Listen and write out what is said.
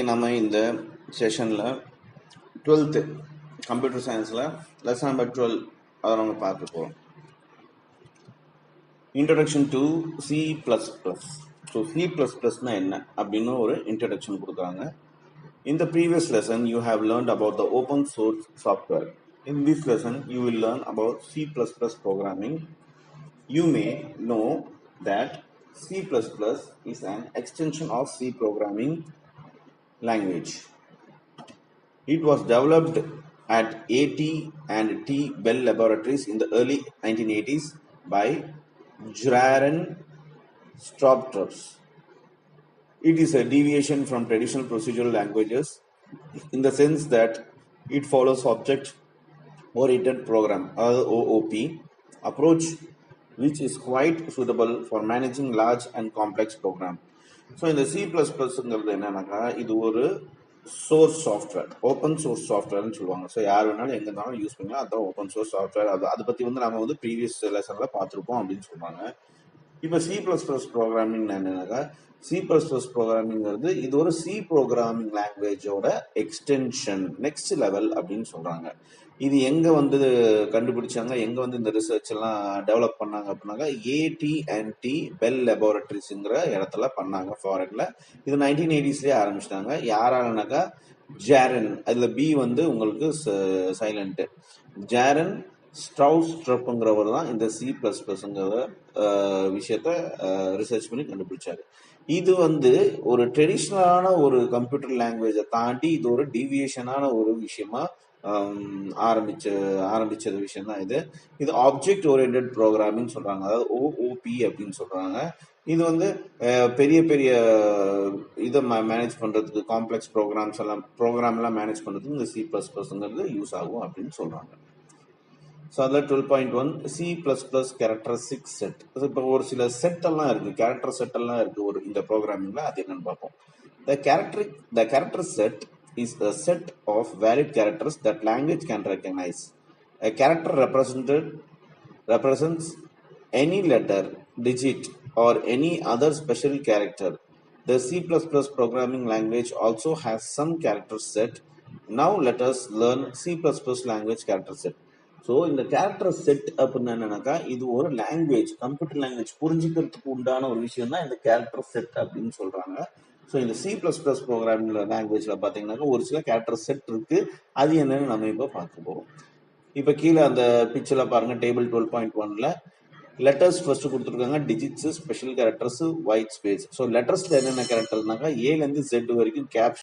இன்றைக்கி நம்ம இந்த செஷனில் 12th கம்ப்யூட்டர் சயின்ஸில் லெசன் நம்பர் 12 அதை நம்ம பார்க்க போகிறோம். Introduction to C++. ஸோ C++னா என்ன அப்படின்னு ஒரு இன்ட்ரடக்ஷன் கொடுக்குறாங்க. In the previous lesson, you have learned about the open source software. In this lesson, you will learn about C++ programming. You may know that C++ is an extension of C programming language. It was developed at AT&T Bell Laboratories in the early 1980s by Jaron Stroup. It is a deviation from traditional procedural languages in the sense that it follows object-oriented program (OOP) approach, which is quite suitable for managing large and complex program. So இந்த C++ங்கிறது என்னன்னாக்கா இது ஒரு source software, open source சாஃப்ட்வேர்னு சொல்லுவாங்க. So யார் வேணாலும் எங்கே இருந்தாலும் use பண்ணலாம். அதுதான் ஓப்பன் சோர்ஸ் சாஃப்ட்வேர். அதை பற்றி நம்ம ப்ரீவியஸ் லெசனில் பார்த்துருப்போம் அப்படின்னு சொல்கிறாங்க. இப்போ C++ ப்ரோக்ராமிங் என்னன்னாக்கா C++ ப்ரோக்ராமிங்கிறது இது ஒரு C ப்ரோக்ராமிங் லாங்குவேஜோட எக்ஸ்டென்ஷன், நெக்ஸ்ட் லெவல் அப்படின்னு சொல்கிறாங்க. இது எங்கே கண்டுபிடிச்சாங்க, எங்கே இந்த ரிசர்ச் எல்லாம் டெவலப் பண்ணாங்க அப்படின்னாக்கா AT&T பெல் லெபார்டரிஸ்ங்கிற இடத்துல பண்ணாங்க ஃபாரின்ல. இது 1980s ஆரம்பிச்சிட்டாங்க. யாராலனாக்கா ஜாரன், அதில் பி உங்களுக்கு சைலண்ட், ஜாரன் ஸ்ட்ரவுஸ்ட்ரப்ங்கிறவர் தான் இந்த C++ங்கிற விஷயத்த ரிசர்ச் பண்ணி கண்டுபிடிச்சாரு. இது ஒரு ட்ரெடிஷ்னலான ஒரு கம்ப்யூட்டர் லாங்குவேஜை தாண்டி இது ஒரு டீவியேஷனான ஒரு விஷயமா ஆரம்பிச்சது விஷயம் தான் இது ஆப்ஜெக்ட் ஓரியன்டட் ப்ரோக்ராமிங் சொல்றாங்க, அதாவது OOP அப்படின்னு சொல்றாங்க. இது பெரிய பெரிய இதை மேனேஜ் பண்றதுக்கு, காம்ப்ளெக்ஸ் ப்ரோக்ராம் எல்லாம் மேனேஜ் பண்றதுக்கு இந்த C++ங்கிறது யூஸ் ஆகும் அப்படின்னு சொல்றாங்க. ஸோ அதில் 12.1 C++ கேரக்டரிஸ்டிக் செட். இப்போ ஒரு சில செட் எல்லாம் இருக்கு, கேரக்டர் செட் எல்லாம் இருக்கு ஒரு இந்த ப்ரோக்ராமிங்ல. அது என்னன்னு பார்ப்போம். The character set is a set of valid characters that language can recognize. A character represents any letter, digit, or any other special character. The C++ programming language also has some character set. Now let us learn C++ language character set. So இந்த character set அப்படின்னு என்னன்னாக்கா இது ஒரு language, computer language புரிஞ்சுக்கிறதுக்கு உண்டான ஒரு விஷயம் தான் இந்த கேரக்டர் செட் அப்படின்னு சொல்றாங்க. ஸோ இந்த C++ ப்ரோக்ராமிங் லாங்குவேஜ்ல பார்த்தீங்கன்னாக்கா ஒரு சில கேரக்டர் செட் இருக்கு. அது என்னன்னு நம்ம இப்போ பார்க்க போறோம். இப்போ கீழே அந்த பிக்சர்ல பாருங்க, டேபிள் 12.1ல லெட்டர்ஸ் ஃபர்ஸ்ட் கொடுத்துருக்காங்க, digits, special characters, white space. So லெட்டர்ஸ்ல என்னென்ன கேரக்டர்னாக்கா ஏலேருந்து Z வரைக்கும் கேப்ஷன்